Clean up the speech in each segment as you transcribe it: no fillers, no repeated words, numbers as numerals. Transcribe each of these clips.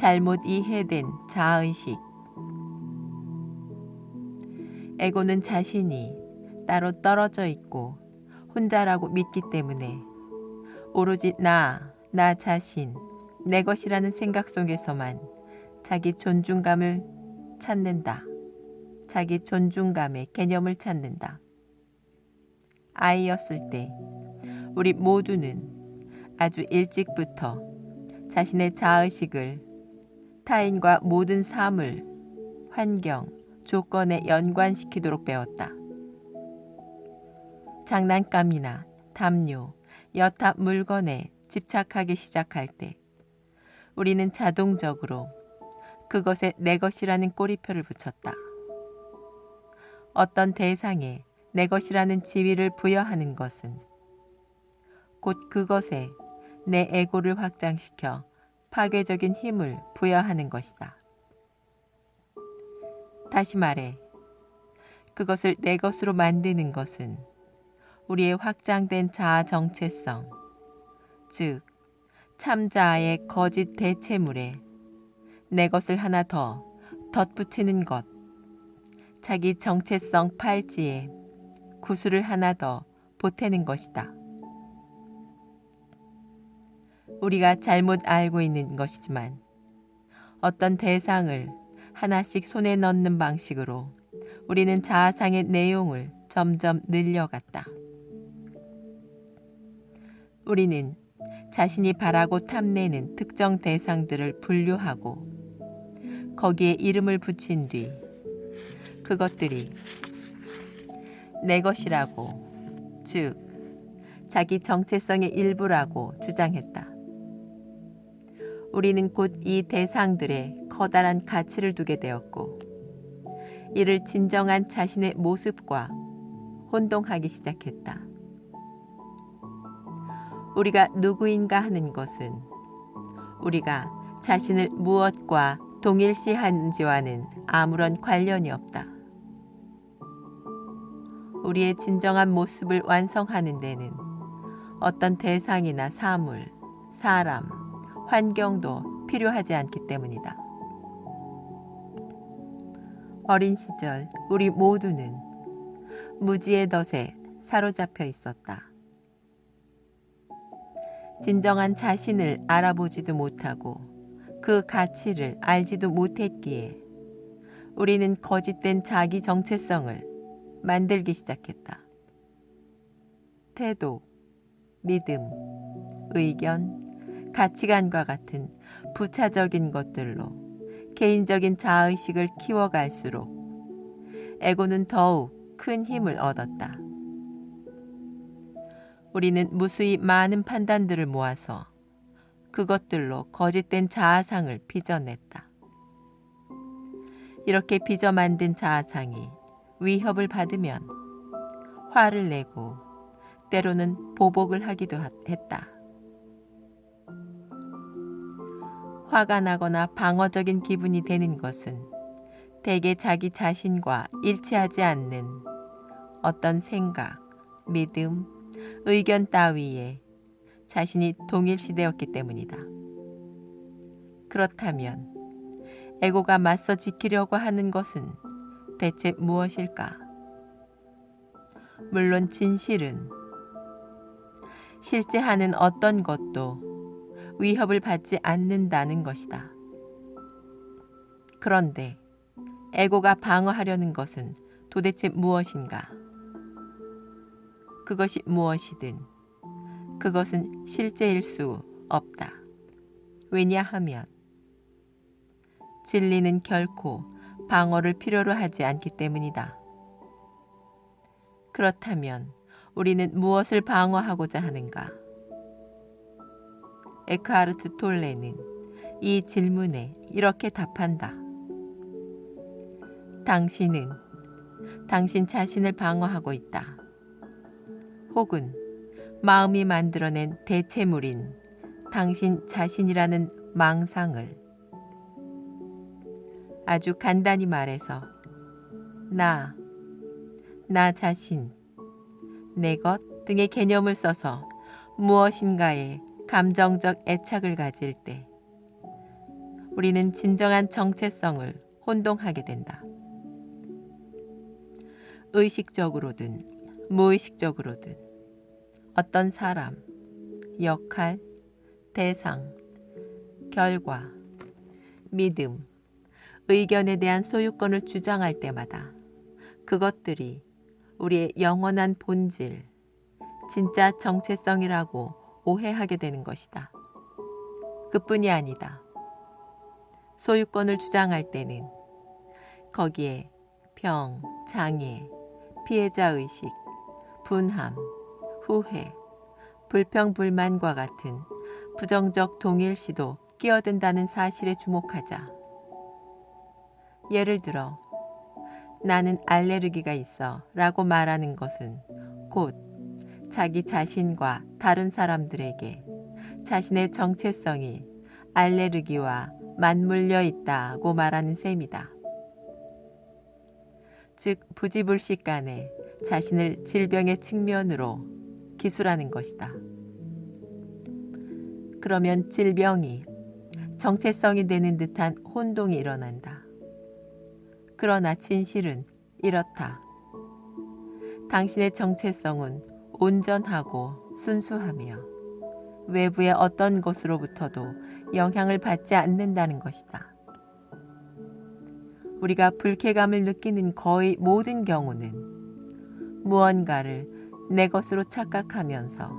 잘못 이해된 자아의식. 에고는 자신이 따로 떨어져 있고 혼자라고 믿기 때문에 오로지 나 자신, 내 것이라는 생각 속에서만 자기 존중감을 찾는다. 자기 존중감의 개념을 찾는다. 아이였을 때 우리 모두는 아주 일찍부터 자신의 자아의식을 타인과 모든 사물, 환경, 조건에 연관시키도록 배웠다. 장난감이나 담요, 여타 물건에 집착하기 시작할 때 우리는 자동적으로 그것에 내 것이라는 꼬리표를 붙였다. 어떤 대상에 내 것이라는 지위를 부여하는 것은 곧 그것에 내 에고를 확장시켜 파괴적인 힘을 부여하는 것이다. 다시 말해, 그것을 내 것으로 만드는 것은 우리의 확장된 자아 정체성, 즉 참자아의 거짓 대체물에 내 것을 하나 더 덧붙이는 것, 자기 정체성 팔찌에 구슬을 하나 더 보태는 것이다. 우리가 잘못 알고 있는 것이지만 어떤 대상을 하나씩 손에 넣는 방식으로 우리는 자아상의 내용을 점점 늘려갔다. 우리는 자신이 바라고 탐내는 특정 대상들을 분류하고 거기에 이름을 붙인 뒤 그것들이 내 것이라고, 즉 자기 정체성의 일부라고 주장했다. 우리는 곧 이 대상들에 커다란 가치를 두게 되었고 이를 진정한 자신의 모습과 혼동하기 시작했다. 우리가 누구인가 하는 것은 우리가 자신을 무엇과 동일시하는지와는 아무런 관련이 없다. 우리의 진정한 모습을 완성하는 데는 어떤 대상이나 사물, 사람, 환경도 필요하지 않기 때문이다. 어린 시절 우리 모두는 무지의 덫에 사로잡혀 있었다. 진정한 자신을 알아보지도 못하고 그 가치를 알지도 못했기에 우리는 거짓된 자기 정체성을 만들기 시작했다. 태도, 믿음, 의견, 가치관과 같은 부차적인 것들로 개인적인 자아의식을 키워갈수록 에고는 더욱 큰 힘을 얻었다. 우리는 무수히 많은 판단들을 모아서 그것들로 거짓된 자아상을 빚어냈다. 이렇게 빚어 만든 자아상이 위협을 받으면 화를 내고 때로는 보복을 하기도 했다. 화가 나거나 방어적인 기분이 되는 것은 대개 자기 자신과 일치하지 않는 어떤 생각, 믿음, 의견 따위에 자신이 동일시되었기 때문이다. 그렇다면 에고가 맞서 지키려고 하는 것은 대체 무엇일까? 물론 진실은 실제 하는 어떤 것도 위협을 받지 않는다는 것이다. 그런데 에고가 방어하려는 것은 도대체 무엇인가? 그것이 무엇이든 그것은 실제일 수 없다. 왜냐하면 진리는 결코 방어를 필요로 하지 않기 때문이다. 그렇다면 우리는 무엇을 방어하고자 하는가? 에크하르트 톨레는 이 질문에 이렇게 답한다. 당신은 당신 자신을 방어하고 있다. 혹은 마음이 만들어낸 대체물인 당신 자신이라는 망상을. 아주 간단히 말해서 나 자신, 내 것 등의 개념을 써서 무엇인가에 감정적 애착을 가질 때 우리는 진정한 정체성을 혼동하게 된다. 의식적으로든 무의식적으로든 어떤 사람, 역할, 대상, 결과, 믿음, 의견에 대한 소유권을 주장할 때마다 그것들이 우리의 영원한 본질, 진짜 정체성이라고 오해하게 되는 것이다. 그뿐이 아니다. 소유권을 주장할 때는 거기에 평, 장애, 피해자의식, 분함, 후회, 불평불만과 같은 부정적 동일시도 끼어든다는 사실에 주목하자. 예를 들어 나는 알레르기가 있어 라고 말하는 것은 곧 자기 자신과 다른 사람들에게 자신의 정체성이 알레르기와 맞물려 있다고 말하는 셈이다. 즉 부지불식간에 자신을 질병의 측면으로 기술하는 것이다. 그러면 질병이 정체성이 되는 듯한 혼동이 일어난다. 그러나 진실은 이렇다. 당신의 정체성은 온전하고 순수하며 외부의 어떤 것으로부터도 영향을 받지 않는다는 것이다. 우리가 불쾌감을 느끼는 거의 모든 경우는 무언가를 내 것으로 착각하면서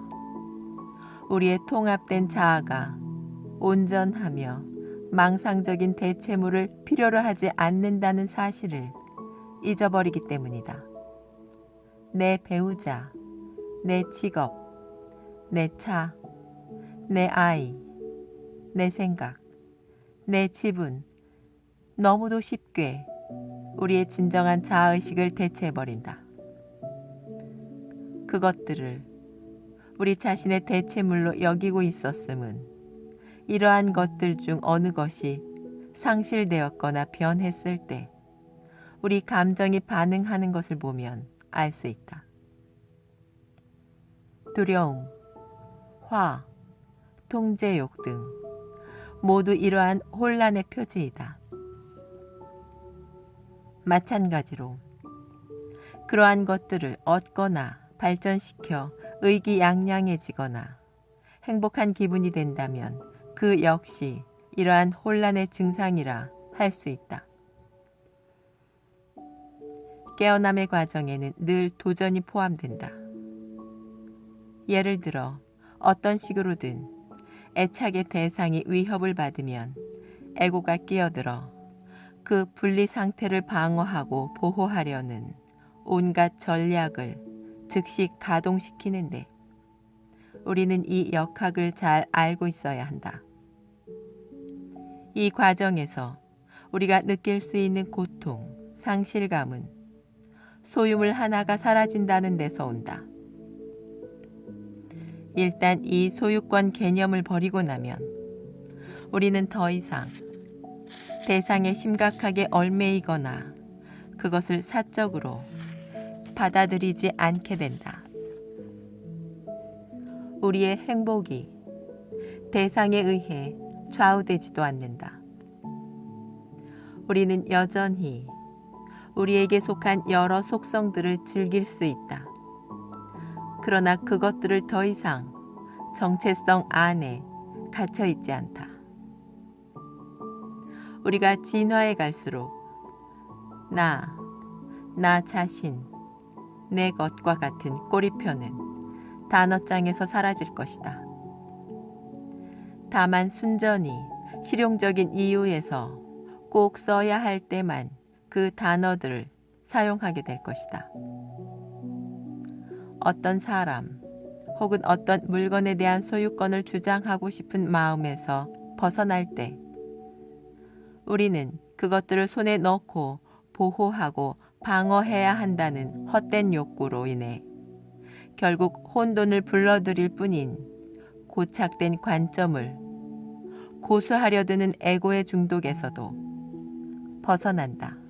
우리의 통합된 자아가 온전하며 망상적인 대체물을 필요로 하지 않는다는 사실을 잊어버리기 때문이다. 내 배우자, 내 직업, 내 차, 내 아이, 내 생각, 내 집은 너무도 쉽게 우리의 진정한 자아의식을 대체해버린다. 그것들을 우리 자신의 대체물로 여기고 있었음은 이러한 것들 중 어느 것이 상실되었거나 변했을 때 우리 감정이 반응하는 것을 보면 알 수 있다. 두려움, 화, 통제욕 등 모두 이러한 혼란의 표지이다. 마찬가지로 그러한 것들을 얻거나 발전시켜 의기양양해지거나 행복한 기분이 된다면 그 역시 이러한 혼란의 증상이라 할 수 있다. 깨어남의 과정에는 늘 도전이 포함된다. 예를 들어 어떤 식으로든 애착의 대상이 위협을 받으면 에고가 끼어들어 그 분리 상태를 방어하고 보호하려는 온갖 전략을 즉시 가동시키는데 우리는 이 역학을 잘 알고 있어야 한다. 이 과정에서 우리가 느낄 수 있는 고통, 상실감은 소유물 하나가 사라진다는 데서 온다. 일단 이 소유권 개념을 버리고 나면 우리는 더 이상 대상에 심각하게 얽매이거나 그것을 사적으로 받아들이지 않게 된다. 우리의 행복이 대상에 의해 좌우되지도 않는다. 우리는 여전히 우리에게 속한 여러 속성들을 즐길 수 있다. 그러나 그것들을 더 이상 정체성 안에 갇혀 있지 않다. 우리가 진화해 갈수록 나 자신, 내 것과 같은 꼬리표는 단어장에서 사라질 것이다. 다만 순전히 실용적인 이유에서 꼭 써야 할 때만 그 단어들을 사용하게 될 것이다. 어떤 사람 혹은 어떤 물건에 대한 소유권을 주장하고 싶은 마음에서 벗어날 때 우리는 그것들을 손에 넣고 보호하고 방어해야 한다는 헛된 욕구로 인해 결국 혼돈을 불러들일 뿐인 고착된 관점을 고수하려 드는 에고의 중독에서도 벗어난다.